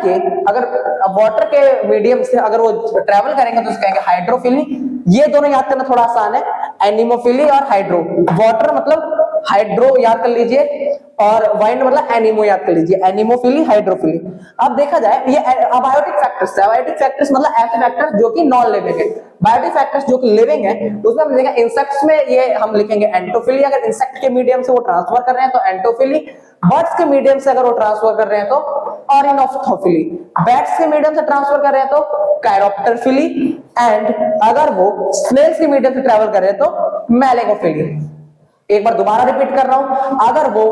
के मीडियम से अगर वो ट्रेवल करेंगे तो उसे कहेंगे हाइड्रोफिली। ये दोनों याद करना थोड़ा आसान है, एनिमोफिली और हाइड्रो। वाटर मतलब हाइड्रो याद कर लीजिए और वाइंड मतलब एनिमो याद कर लीजिए, एनिमोफिली, हाइड्रोफिली। अब देखा जाए ये अबायोटिक फैक्टर्स है। अबायोटिक फैक्टर्स मतलब ऐसे फैक्टर्स जो कि नॉन लिविंग है। बायोटिक फैक्टर्स जो कि लिविंग है उसमें हम देखेंगे इंसेक्ट्स में ये हम लिखेंगे एंटोफिली, अगर इंसेक्ट के मीडियम से वो ट्रांसफर कर रहे हैं तो एंटोफिली। बर्ड्स के मीडियम से अगर वो ट्रांसफर कर रहे हैं तो ऑरिनोप्थोफिली। बैट्स के मीडियम से ट्रांसफर कर रहे हैं तो कायरोप्टरफिली। एंड अगर वो स्नेल्स के मीडियम से ट्रेवल कर रहे हैं तो मैलेगोफिली। एक बार दोबारा रिपीट कर रहा हूं, अगर वो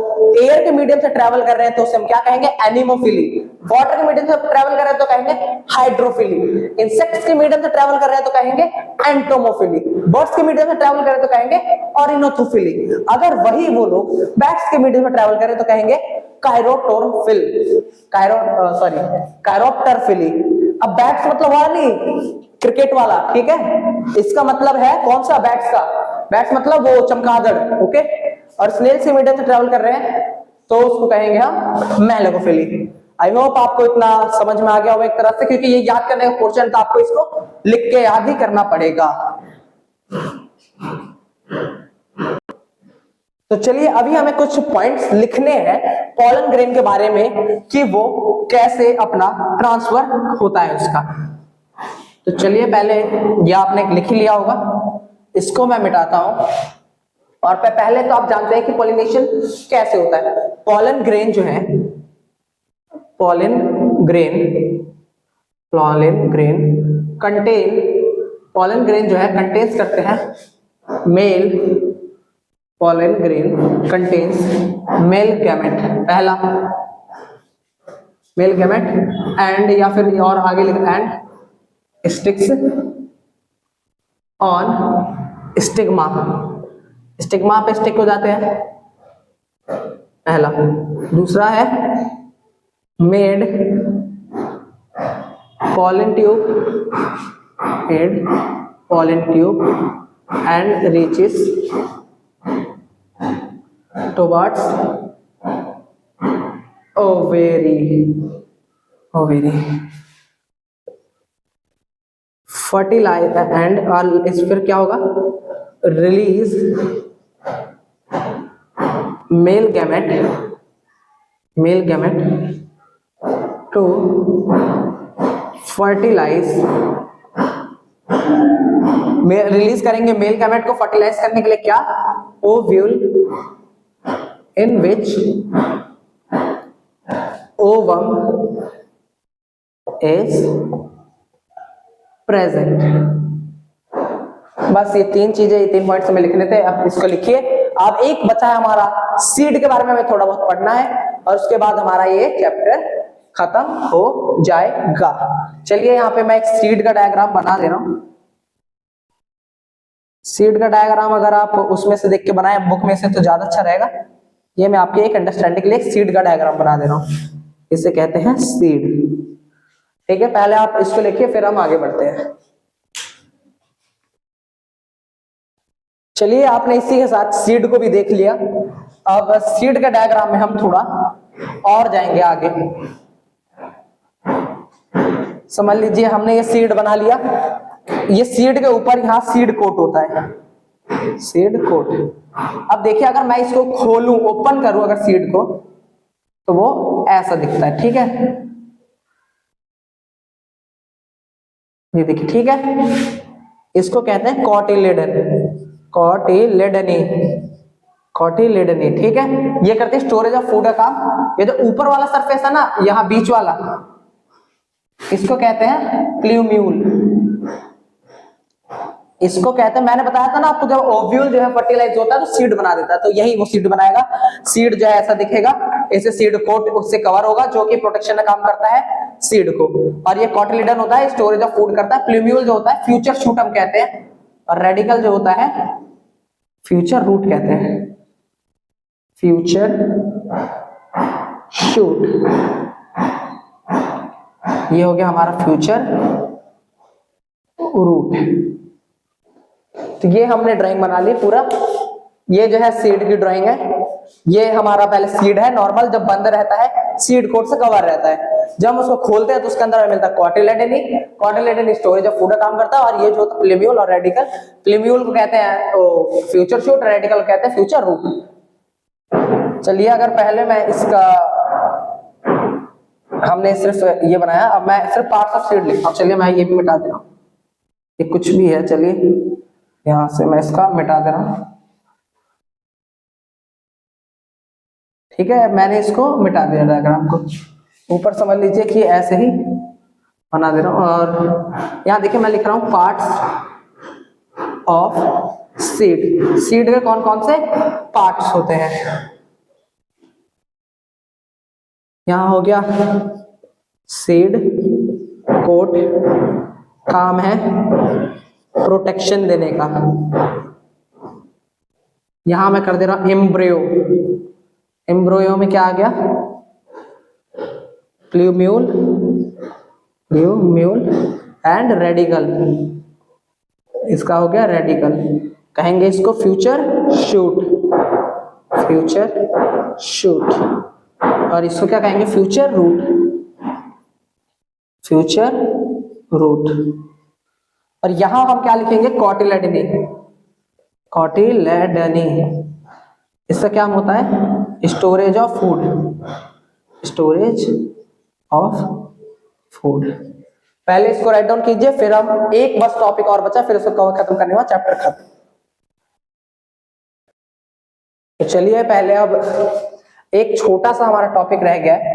एयर के मीडियम से ट्रेवल कर रहे हैं तो उसे हम क्या कहेंगे, एनिमोफिली। वाटर के मीडियम से ट्रेवल कर रहे हैं तो कहेंगे हाइड्रोफिली। इंसेक्ट्स के मीडियम से ट्रेवल कर रहे हैं तो कहेंगे एंटोमोफिली। बर्ड्स के मीडियम से ट्रेवल कर रहे हैं तो कहेंगे ऑरिनोथोफिली। अगर वही वो लोग बैट्स के मीडियम में ट्रेवल करें तो कहेंगे कायरोप्टरफिली। अब बैट्स मतलब वाला नहीं क्रिकेट वाला, ठीक है, इसका मतलब है कौन सा, बैट्स का। बैट्स मतलब वो चमगादड़, ओके। और स्नेल से मीडियम से ट्रेवल कर रहे हैं तो उसको कहेंगे हम मैलेगोफिली। आई होप आपको इतना समझ में आ गया होगा एक तरह से, क्योंकि ये याद करने का पोर्शन था, आपको इसको लिख के याद ही करना पड़ेगा। तो चलिए अभी हमें कुछ पॉइंट्स लिखने हैं पॉलन ग्रेन के बारे में कि वो कैसे अपना ट्रांसफर होता है उसका। तो चलिए पहले ये आपने लिख ही लिया होगा, इसको मैं मिटाता हूं। और पहले तो आप जानते हैं कि पॉलिनेशन कैसे होता है। पॉलन ग्रेन जो है, pollen grain contain pollen grain जो है कंटेन्स करते हैं male, pollen grain contains male gamete, पहला मेल गैमेट, एंड या फिर और आगे लिख and sticks on stigma, stigma पे स्टिक हो जाते हैं, पहला। दूसरा है made pollen tube, head pollen tube and reaches towards ovary fertilize and और इस फिर क्या होगा, release male gamete to fertilize, release करेंगे मेल गैमेट को फर्टिलाइज करने के लिए क्या, ovule in which ovum is present. बस ये तीन चीजें, ये तीन पॉइंट्स में लिखने थे, अब इसको लिखिए। अब एक बचा है हमारा सीड के बारे में हमें थोड़ा बहुत पढ़ना है और उसके बाद हमारा ये चैप्टर खत्म हो जाएगा। चलिए यहाँ पे मैं एक सीड का डायग्राम बना दे रहा हूं। सीड का डायग्राम अगर आप उसमें से देख के बनाए बुक में से तो ज्यादा अच्छा रहेगा। ये मैं आपके एक अंडरस्टैंडिंग के लिए सीड का डायग्राम बना दे रहा हूं, इसे कहते हैं सीड। ठीक है, पहले आप इसको लिखिए फिर हम आगे बढ़ते हैं। चलिए, आपने इसी के साथ सीड को भी देख लिया। अब सीड के डायग्राम में हम थोड़ा और जाएंगे आगे। समझ लीजिए हमने ये सीड बना लिया, ये सीड के ऊपर यहाँ सीड कोट होता है, सीड कोट। अब देखिए अगर मैं इसको खोलूं, ओपन करूं अगर सीड को, तो वो ऐसा दिखता है। ठीक है, ये देखिए, ठीक है, इसको कहते हैं कॉटिलेडन, कॉटिलेडनी। ठीक है, ये करते हैं स्टोरेज ऑफ फूड का काम। ये जो ऊपर वाला सरफेस है ना, यहाँ बीच वाला, इसको कहते हैं प्ल्यूम्यूल, इसको कहते हैं, मैंने बताया था ना आपको, जब ओव्यूल जो है फर्टिलाइज होता है तो सीड बना देता है, तो यही वो सीड बनाएगा। सीड जो है ऐसा दिखेगा, ऐसे सीड कोट उससे कवर होगा, जो कि प्रोटेक्शन का काम करता है सीड को। और ये कॉटिलिडन होता है, स्टोरेज ऑफ फूड करता है। प्ल्यूम्यूल जो होता है फ्यूचर शूट हम कहते हैं, और रेडिकल जो होता है फ्यूचर रूट कहते हैं, फ्यूचर शूट। ये हो गया हमारा फ्यूचर रूट। तो ये हमने ड्राइंग बना ली पूरा। ये जो है सीड की ड्राइंग है। ये हमारा पहले सीड है नॉर्मल, जब बंद रहता है सीड कोट से कवर रहता है। जब हम उसको खोलते हैं तो उसके अंदर मिलता है कॉटिलेडनी। कॉटिलेडनी स्टोरेज ऑफ फूड का काम करता है। और ये जो प्ल्यूम्यूल और रेडिकल, प्ल्यूम्यूल को कहते हैं फ्यूचर शूट, रेडिकल को कहते हैं फ्यूचर रूट। चलिए, अगर पहले मैं इसका, हमने सिर्फ ये बनाया, अब मैं सिर्फ पार्ट्स ऑफ सीड लिखता हूं। चलिए, मैं ये भी मिटा दे रहा हूं, ये कुछ भी है। चलिए, यहां से मैं इसका मिटा दे रहा हूं। ठीक है, मैंने इसको मिटा दिया डायग्राम को। ऊपर समझ लीजिए कि ऐसे ही बना दे रहा हूं। और यहां देखिए मैं लिख रहा हूं पार्ट्स ऑफ सीड। सीड के कौन कौन से पार्ट्स होते हैं। यहां हो गया सीड कोट, काम है प्रोटेक्शन देने का। यहां मैं कर दे रहा हूं एम्ब्रियो। एम्ब्रियो में क्या आ गया, प्ल्यूम्यूल एंड रेडिकल। इसका हो गया रेडिकल, कहेंगे इसको फ्यूचर शूट। और इसको क्या कहेंगे, फ्यूचर रूट। और यहां हम क्या लिखेंगे, कॉटिलेडनी। इसका क्या होता है, स्टोरेज ऑफ फूड। पहले इसको राइट डाउन कीजिए, फिर हम एक बस टॉपिक और बचा, फिर उसको खत्म करने का चैप्टर खत्म। तो चलिए, पहले अब एक छोटा सा हमारा टॉपिक रह गया है,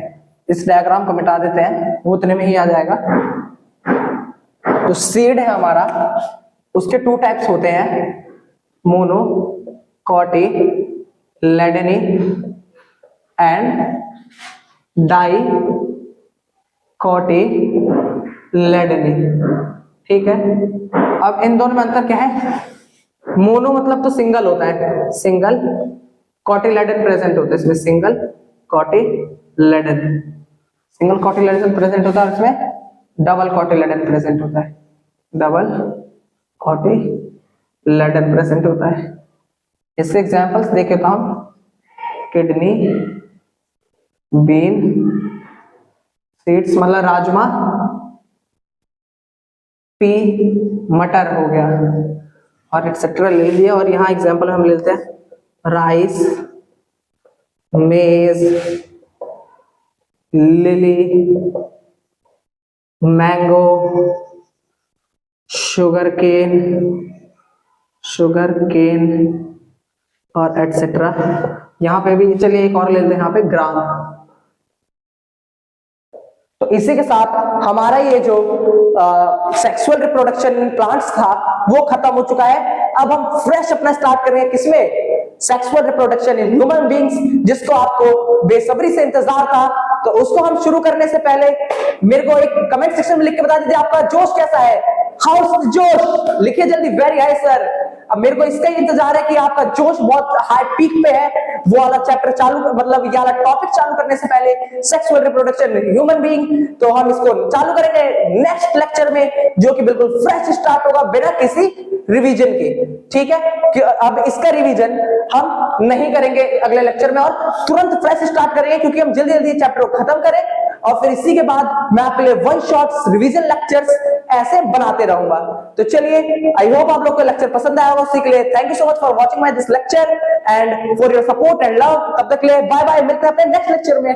इस डायग्राम को मिटा देते हैं, वो उतने में ही आ जाएगा। तो सीड है हमारा, उसके 2 टाइप्स होते हैं, मोनोकोटिलेडनी एंड डाइकोटिलेडनी। ठीक है, अब इन दोनों में अंतर क्या है? मोनो मतलब तो सिंगल होता है, सिंगल कोटिलेडन प्रेजेंट होता है इसमें, सिंगल कोटिलेडन प्रेजेंट होता है, इसमें डबल कोटिलेडन प्रेजेंट होता है, डबल कोटिलेडन प्रेजेंट होता है। इससे एग्जांपल्स देखे तो हम किडनी, बीन सीड्स मतलब राजमा, पी मटर हो गया और एक्सेट्रा ले लिया। और यहाँ एग्जांपल हम लेते हैं राइस, मेज, लिली, मैंगो, शुगर केन और एटसेट्रा। यहाँ पे भी चलिए एक और लेते हैं, यहाँ पे ग्राम। तो इसी के साथ हमारा ये जो सेक्सुअल रिप्रोडक्शन इन प्लांट्स था वो खत्म हो चुका है। अब हम फ्रेश अपना स्टार्ट करेंगे किसमें? Sexual reproduction in human beings, जिसको आपको बेसब्री से इंतजार था। तो उसको हम शुरू करने से पहले मेरे को एक कमेंट सेक्शन में लिख के बता दीजिए आपका जोश कैसा है। हाउस जोश लिखिए जल्दी, वेरी हाई सर। अब मेरे को इसका ही इंतजार है कि आपका जोश बहुत हाई पीक पे है। वो वाला चैप्टर चालू, मतलब ये वाला टॉपिक चालू करने से पहले सेक्सुअल रिप्रोडक्शन ह्यूमन बीइंग, तो हम इसको चालू करेंगे नेक्स्ट लेक्चर में, जो कि बिल्कुल फ्रेश स्टार्ट होगा बिना किसी रिवीजन के। ठीक है, कि अब इसका रिवीजन हम नहीं करेंगे अगले लेक्चर में और तुरंत फ्रेश स्टार्ट करेंगे, क्योंकि हम जल्दी जल्दी चैप्टर को खत्म करें और फिर इसी के बाद मैं आपके लिए वन शॉट्स रिवीजन लेक्चर्स ऐसे बनाते रहूंगा। तो चलिए, आई होप आप लोग को लेक्चर पसंद आया होगा। उसी के लिए thank you so much for watching my this lecture and for your support and love. तब तक के लिए बाय बाय, मिलते हैं अपने नेक्स्ट लेक्चर में।